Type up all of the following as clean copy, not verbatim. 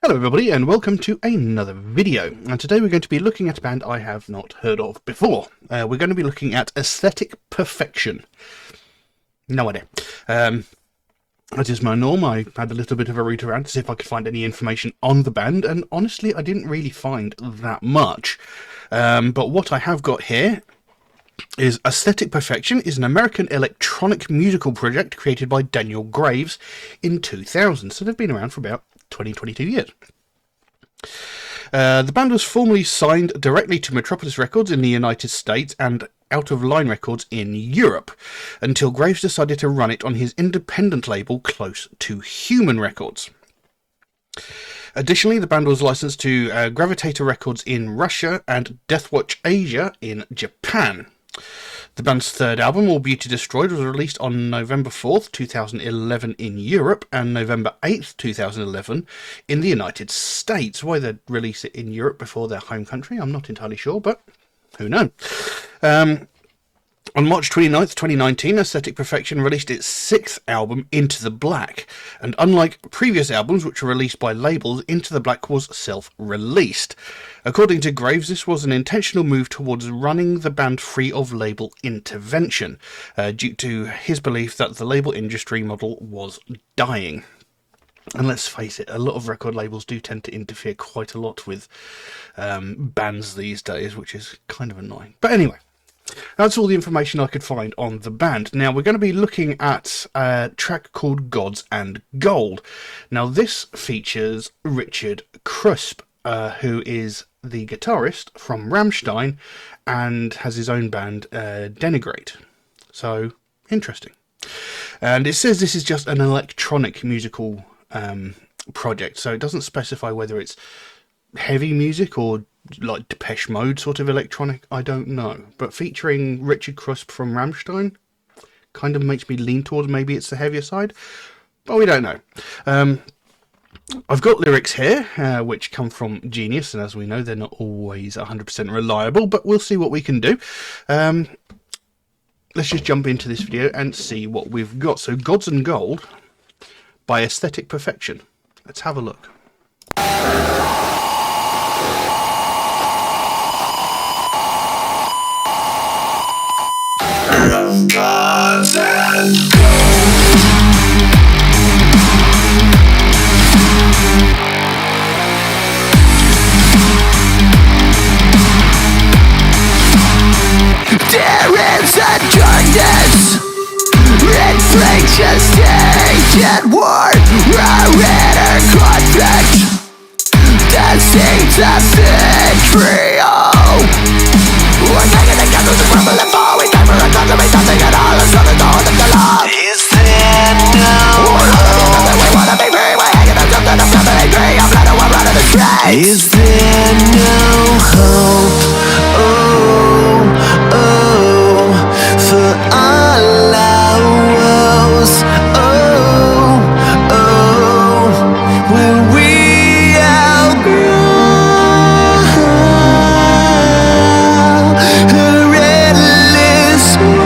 Hello everybody and welcome to another video, and today we're going to be looking at a band I have not heard of before. We're going to be looking at Aesthetic Perfection. No idea. As is my norm, I had a little bit of a root around to see if I could find any information on the band, and honestly I didn't really find that much. But what I have got here is Aesthetic Perfection is an American electronic musical project created by Daniel Graves in 2000, so they've been around for about 22 years. The band was formerly signed directly to Metropolis Records in the United States and Out of Line Records in Europe, until Graves decided to run it on his independent label Close to Human Records. Additionally, the band was licensed to Gravitator Records in Russia and Deathwatch Asia in Japan. The band's third album, All Beauty Destroyed, was released on November 4th, 2011 in Europe and November 8th, 2011 in the United States. Why they'd release it in Europe before their home country, I'm not entirely sure, but who knows. On March 29th, 2019, Aesthetic Perfection released its sixth album, Into the Black, and unlike previous albums which were released by labels, Into the Black was self-released. According to Graves, this was an intentional move towards running the band free of label intervention, due to his belief that the label industry model was dying. And let's face it, a lot of record labels do tend to interfere quite a lot with bands these days, which is kind of annoying. But anyway, that's all the information I could find on the band. Now, we're going to be looking at a track called Gods and Gold. Now, this features Richard Kruspe, who is the guitarist from Rammstein and has his own band, Denigrate. So, interesting. And it says this is just an electronic musical project, so it doesn't specify whether it's heavy music or like Depeche Mode sort of electronic. I don't know, but featuring Richard Kruspe from Rammstein kind of makes me lean towards maybe it's the heavier side, but we don't know. I've got lyrics here which come from Genius, and as we know they're not always 100% reliable, but we'll see what we can do. Let's just jump into this video and see what we've got. So Gods and Gold by Aesthetic Perfection. Let's have a look. Gods and there is a darkness, inflation stage at war, a inner conflict, the seeds of vitriol. We're taking the candles and crumble and fall. We time for a cause to be something at all. It's not the door of the law. Is there no hope? We wanna be free. We're hanging on something. I'm coming free. I'm blood. I'm running the streets. Is there no hope? Oh, oh, for all our woes. Oh, oh, will we outgrow her endless war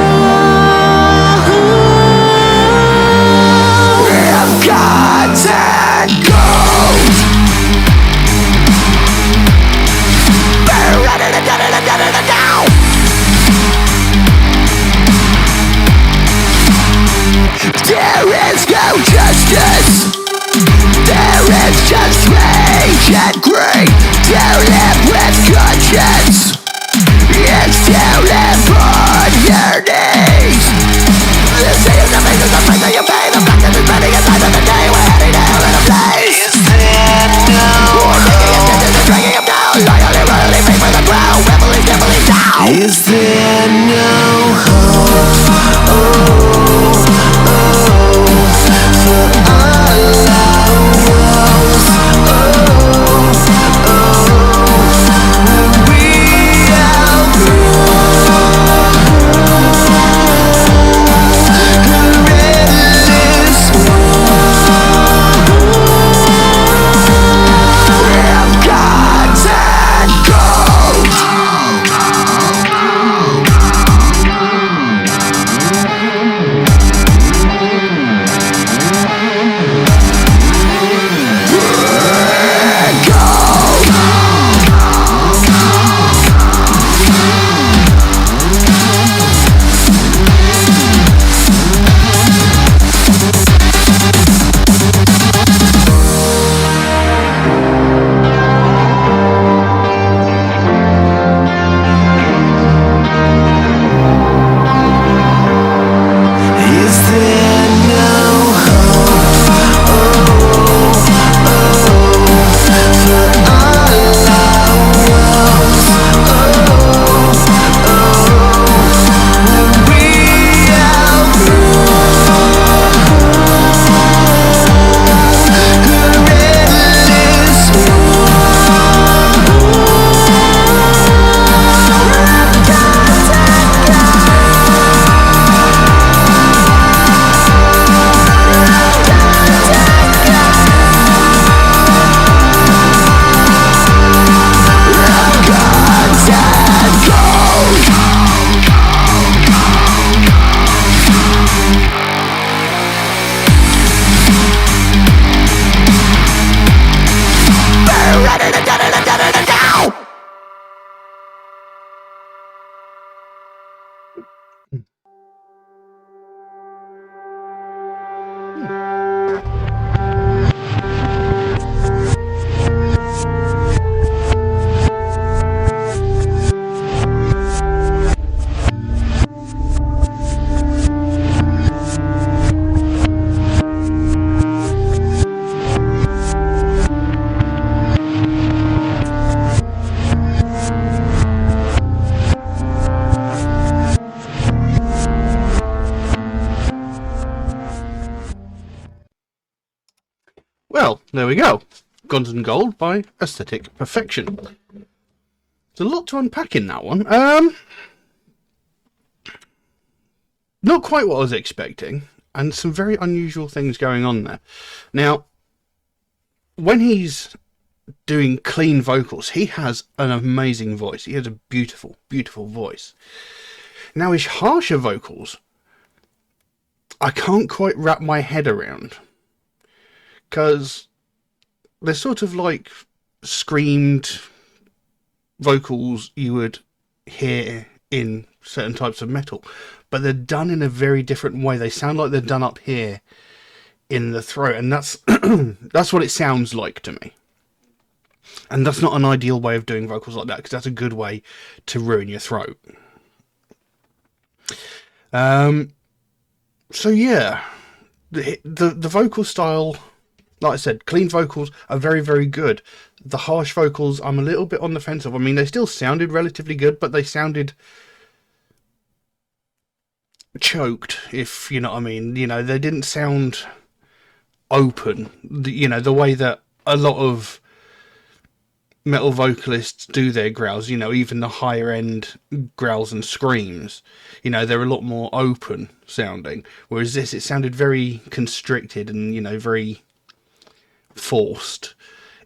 of gods and gold? There is no justice. There is just rage and greed. To live with conscience is to live on your knees. The sea is the face of the price that you pay. The blackness is burning inside of the day. We're heading to hell in a blaze. Is there no hope? Dragging him down. Loyally, royally, pay for the ground. Reveling, nibbling down. Is there no hope? Oh, oh, for all our woes. Oh, oh, will we outgrow Well, there we go. Guns and Gold by Aesthetic Perfection. There's a lot to unpack in that one. Not quite what I was expecting, and some very unusual things going on there. Now, when he's doing clean vocals, he has an amazing voice. He has a beautiful, beautiful voice. Now, his harsher vocals, I can't quite wrap my head around, because they're sort of like screamed vocals you would hear in certain types of metal, but they're done in a very different way. They sound like they're done up here in the throat, and that's that's what it sounds like to me. And that's not an ideal way of doing vocals like that, because that's a good way to ruin your throat. So yeah, the vocal style, like I said, clean vocals are very, very good. The harsh vocals, I'm a little bit on the fence of. I mean, they still sounded relatively good, but they sounded choked, if you know what I mean. You know, they didn't sound open. You know, the way that a lot of metal vocalists do their growls, you know, even the higher end growls and screams, you know, they're a lot more open sounding. Whereas this, it sounded very constricted and, you know, very forced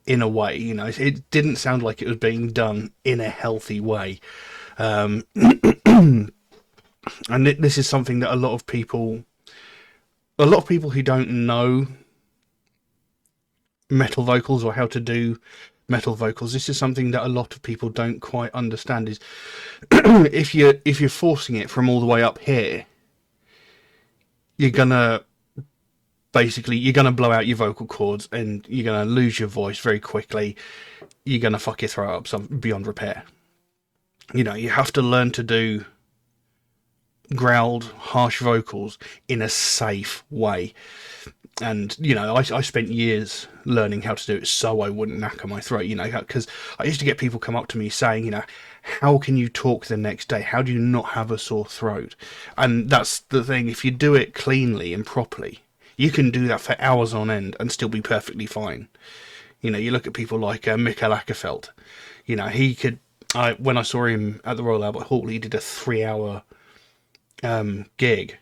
in a way. You know, it didn't sound like it was being done in a healthy way. And this is something that a lot of people who don't know metal vocals or how to do metal vocals, this is something that a lot of people don't quite understand, is if you're forcing it from all the way up here, you're gonna blow out your vocal cords and you're gonna lose your voice very quickly. You're gonna fuck your throat up beyond repair. You know, you have to learn to do growled, harsh vocals in a safe way. And, you know, I spent years learning how to do it so I wouldn't knacker my throat, you know, because I used to get people come up to me saying, you know, how can you talk the next day? How do you not have a sore throat? And that's the thing. If you do it cleanly and properly, you can do that for hours on end and still be perfectly fine. You know, you look at people like MetalHead. You know, he could... when I saw him at the Royal Albert Hall, he did a 3-hour gig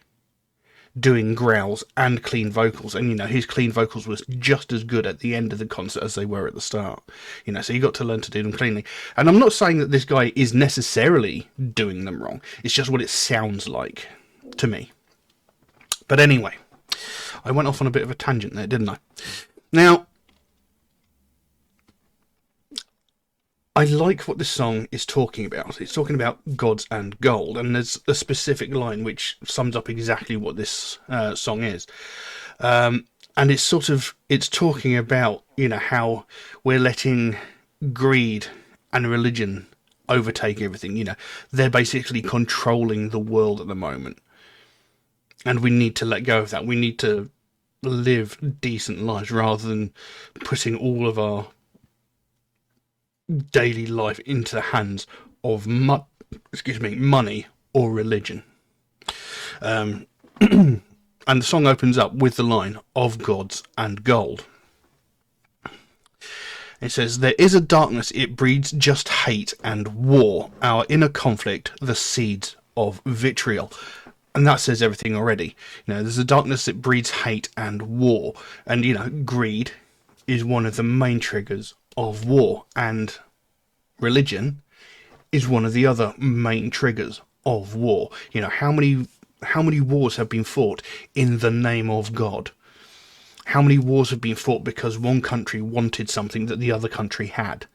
doing growls and clean vocals, and you know, his clean vocals was just as good at the end of the concert as they were at the start. You know, so you got to learn to do them cleanly. And I'm not saying that this guy is necessarily doing them wrong, it's just what it sounds like to me. But anyway, I went off on a bit of a tangent there, didn't I? Now, I like what this song is talking about. It's talking about gods and gold, and there's a specific line which sums up exactly what this song is. And it's talking about, you know, how we're letting greed and religion overtake everything. You know, they're basically controlling the world at the moment, and we need to let go of that. We need to live decent lives rather than putting all of our daily life into the hands of money or religion. And the song opens up with the line of gods and gold. It says, there is a darkness, it breeds just hate and war, our inner conflict, the seeds of vitriol. And that says everything already. You know, there's a darkness that breeds hate and war. And, you know, greed is one of the main triggers of war, and religion is one of the other main triggers of war. You know, how many wars have been fought in the name of God? How many wars have been fought because one country wanted something that the other country had?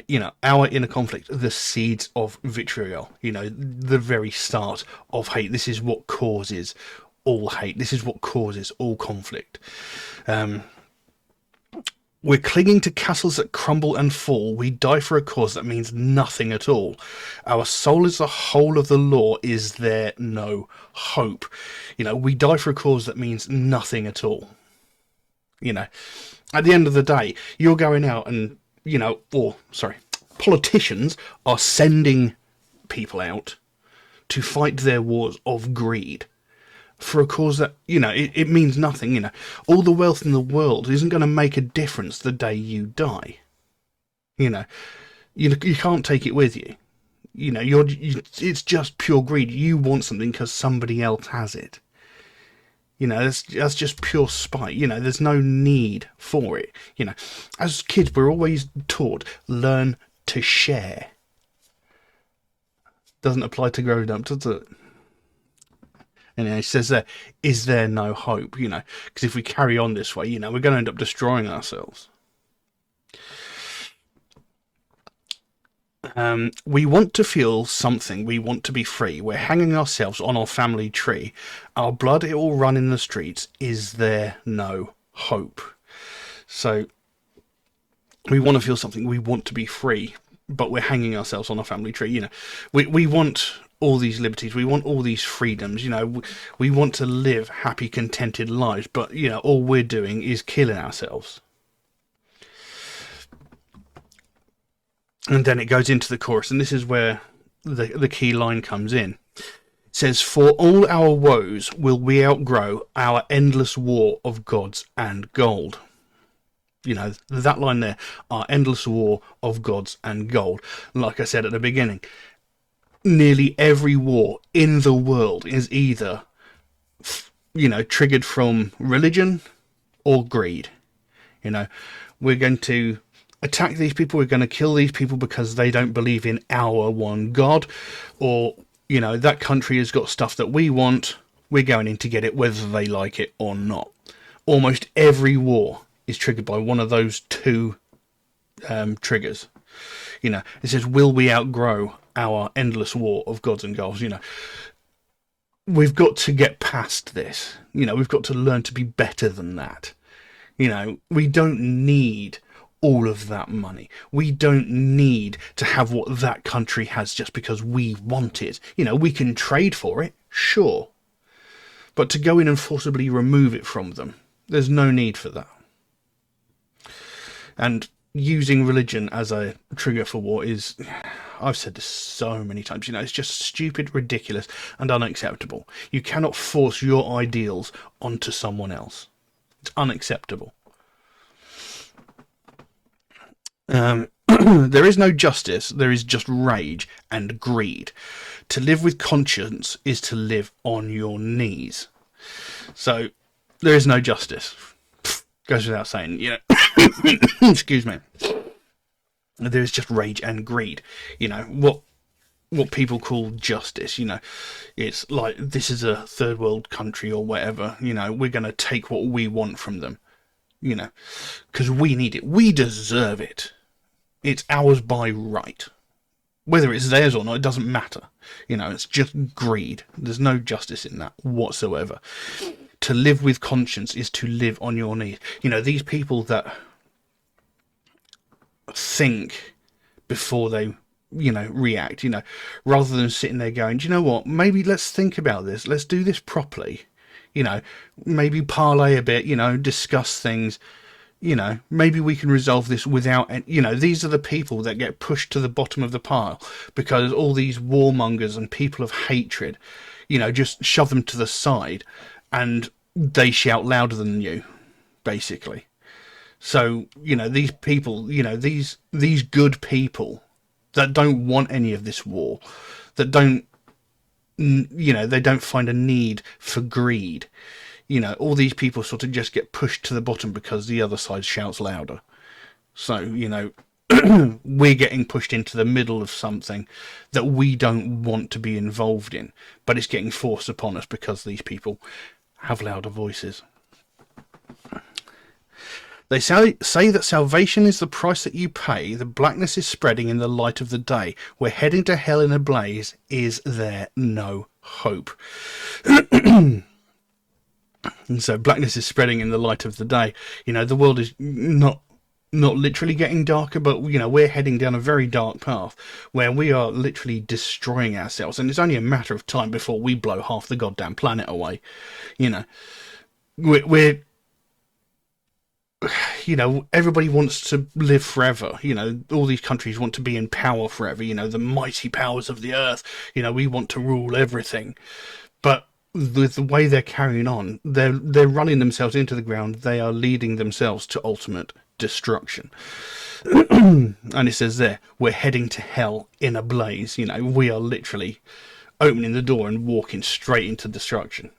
You know, our inner conflict, the seeds of vitriol, you know, the very start of hate. This is what causes all hate. This is what causes all conflict. We're clinging to castles that crumble and fall. We die for a cause that means nothing at all. Our soul is the whole of the law. Is there no hope? You know, we die for a cause that means nothing at all. You know, at the end of the day, you're going out and, you know, politicians are sending people out to fight their wars of greed. for a cause that, it means nothing. All the wealth in the world isn't going to make a difference the day you die. You can't take it with you. It's just pure greed. You want something because somebody else has it. That's just pure spite. There's no need for it. As kids, we're always taught, learn to share. Doesn't apply to grown up, does it? Anyway, it says there, is there no hope? Because if we carry on this way, we're going to end up destroying ourselves. We want to feel something. We want to be free. We're hanging ourselves on our family tree. Our blood, it will run in the streets. Is there no hope? So, we want to feel something. We want to be free, but we're hanging ourselves on our family tree. We want all these liberties. We want all these freedoms. We want to live happy, contented lives, but, all we're doing is killing ourselves. And then it goes into the chorus, and this is where the key line comes in. It says, for all our woes will we outgrow our endless war of gods and gold. That line there, our endless war of gods and gold. Like I said at the beginning, nearly every war in the world is either, triggered from religion or greed. We're going to attack these people, we're going to kill these people because they don't believe in our one God, or, that country has got stuff that we want, we're going in to get it whether they like it or not. Almost every war is triggered by one of those two triggers. It says, will we outgrow our endless war of gods and goals? We've got to get past this. We've got to learn to be better than that. We don't need all of that money. We don't need to have what that country has just because we want it. We can trade for it, sure. But to go in and forcibly remove it from them, there's no need for that. And using religion as a trigger for war is, I've said this so many times, it's just stupid, ridiculous, and unacceptable. You cannot force your ideals onto someone else. It's unacceptable. There is no justice, there is just rage and greed. To live with conscience is to live on your knees. So, there is no justice. Goes without saying, excuse me. There is just rage and greed. What people call justice, it's like, this is a third world country or whatever, we're going to take what we want from them, because we need it. We deserve it. It's ours by right. Whether it's theirs or not, it doesn't matter. It's just greed. There's no justice in that whatsoever. To live with conscience is to live on your knees. These people that think before they, react, rather than sitting there going, do you know what? Maybe let's think about this. Let's do this properly. Maybe parlay a bit, discuss things. Maybe we can resolve this without, these are the people that get pushed to the bottom of the pile because all these warmongers and people of hatred, just shove them to the side and they shout louder than you, basically. So, these people, these good people that don't want any of this war, that don't, they don't find a need for greed. All these people sort of just get pushed to the bottom because the other side shouts louder. So, we're getting pushed into the middle of something that we don't want to be involved in, but it's getting forced upon us because these people have louder voices. They say that salvation is the price that you pay. The blackness is spreading in the light of the day. We're heading to hell in a blaze. Is there no hope? And so blackness is spreading in the light of the day. The world is not literally getting darker, but, we're heading down a very dark path where we are literally destroying ourselves. And it's only a matter of time before we blow half the goddamn planet away. We're everybody wants to live forever. All these countries want to be in power forever. The mighty powers of the earth. We want to rule everything. But with the way they're carrying on, they're running themselves into the ground. They are leading themselves to ultimate destruction. And it says there, we're heading to hell in a blaze. You know, we are literally opening the door and walking straight into destruction.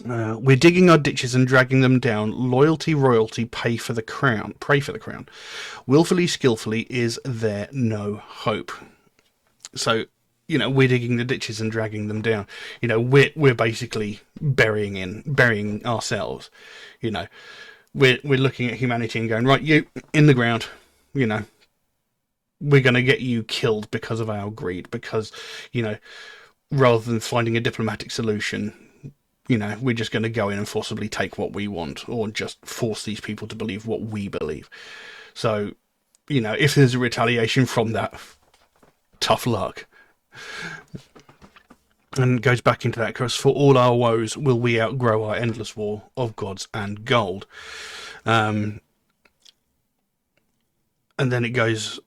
We're digging our ditches and dragging them down. Loyalty, royalty, pay for the crown. Pray for the crown. Willfully, skillfully, is there no hope? So, you know, we're digging the ditches and dragging them down. You know, we're basically burying ourselves. You know, we're looking at humanity and going, right, you in the ground. You know, we're going to get you killed because of our greed. Because, you know, rather than finding a diplomatic solution, you know, we're just going to go in and forcibly take what we want, or just force these people to believe what we believe. So, you know, if there's a retaliation from that, tough luck. And it goes back into that, because for all our woes will we outgrow our endless war of gods and gold. And then it goes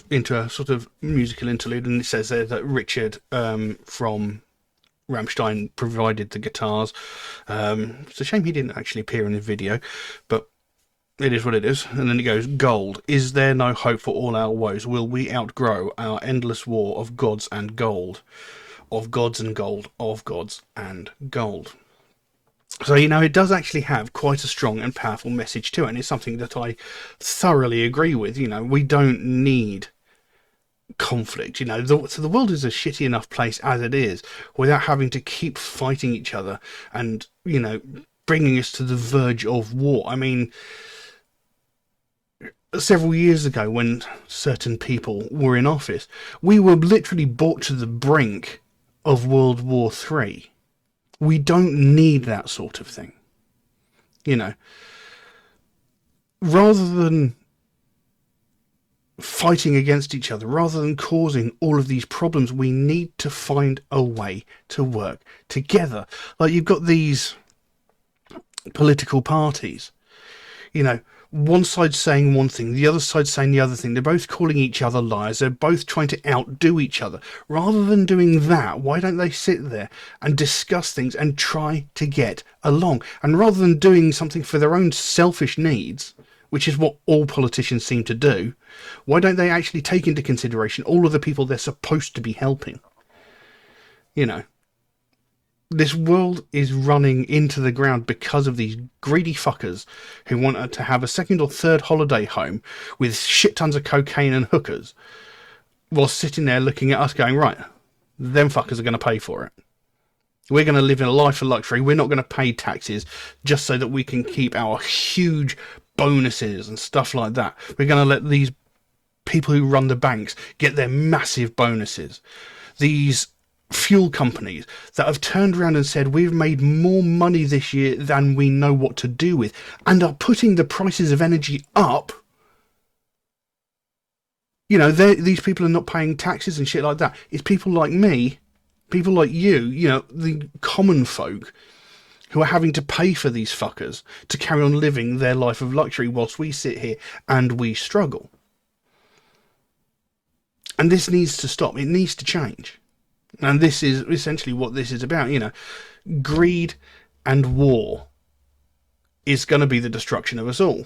into a sort of musical interlude, and it says there that Richard from Rammstein provided the guitars. It's a shame he didn't actually appear in the video, but it is what it is. And then it goes, gold. Is there no hope for all our woes? Will we outgrow our endless war of gods and gold? Of gods and gold, of gods and gold. So, you know, it does actually have quite a strong and powerful message to it, and it's something that I thoroughly agree with. You know, we don't need conflict. You know, so the world is a shitty enough place as it is, without having to keep fighting each other and, you know, bringing us to the verge of war. I mean, several years ago, when certain people were in office, we were literally brought to the brink of World War III. We don't need that sort of thing. You know, rather than fighting against each other, rather than causing all of these problems, we need to find a way to work together. Like, you've got these political parties, you know, one side saying one thing, the other side saying the other thing. They're both calling each other liars. They're both trying to outdo each other. Rather than doing that, why don't they sit there and discuss things and try to get along? And rather than doing something for their own selfish needs, which is what all politicians seem to do, why don't they actually take into consideration all of the people they're supposed to be helping? You know, this world is running into the ground because of these greedy fuckers who want to have a second or third holiday home with shit tons of cocaine and hookers, while sitting there looking at us going, right, them fuckers are going to pay for it. We're going to live in a life of luxury. We're not going to pay taxes just so that we can keep our huge bonuses and stuff like that. We're going to let these people who run the banks get their massive bonuses. These fuel companies that have turned around and said, we've made more money this year than we know what to do with, and are putting the prices of energy up. You know, these people are not paying taxes and shit like that. It's people like me, people like you know, the common folk, who are having to pay for these fuckers to carry on living their life of luxury whilst we sit here and we struggle. And this needs to stop. It needs to change. And this is essentially what this is about. You know, greed and war is going to be the destruction of us all.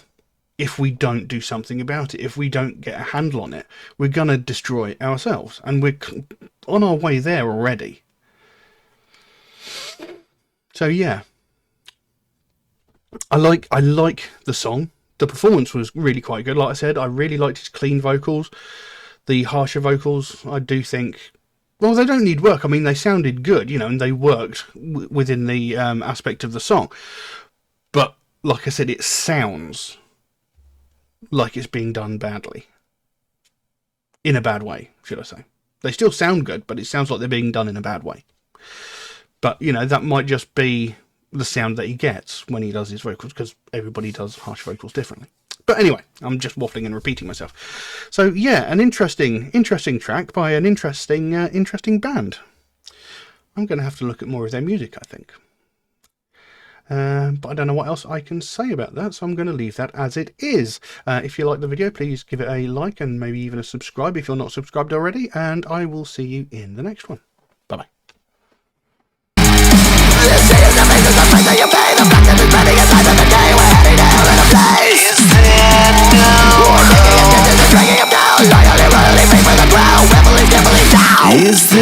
If we don't do something about it, if we don't get a handle on it, we're going to destroy ourselves. And we're on our way there already. So yeah, I like the song. The performance was really quite good. Like I said, I really liked his clean vocals. The harsher vocals, I do think, well, they don't need work. I mean, they sounded good, you know, and they worked within the aspect of the song. But like I said, it sounds like it's being done badly. In a bad way, should I say. They still sound good, but it sounds like they're being done in a bad way. But, you know, that might just be the sound that he gets when he does his vocals, because everybody does harsh vocals differently. But anyway, I'm just waffling and repeating myself. So yeah, an interesting track by an interesting band. I'm going to have to look at more of their music, I think. But I don't know what else I can say about that, so I'm going to leave that as it is. If you like the video, please give it a like and maybe even a subscribe if you're not subscribed already, and I will see you in the next one. Bye-bye. This is the faces of things that you pay. The fact that it's burning inside of the day. We're heading to hell in a place. Is there no hope? We're taking intentions and dragging them down. Loyally, royally, pay for the crown. Reveling, devilly down. Is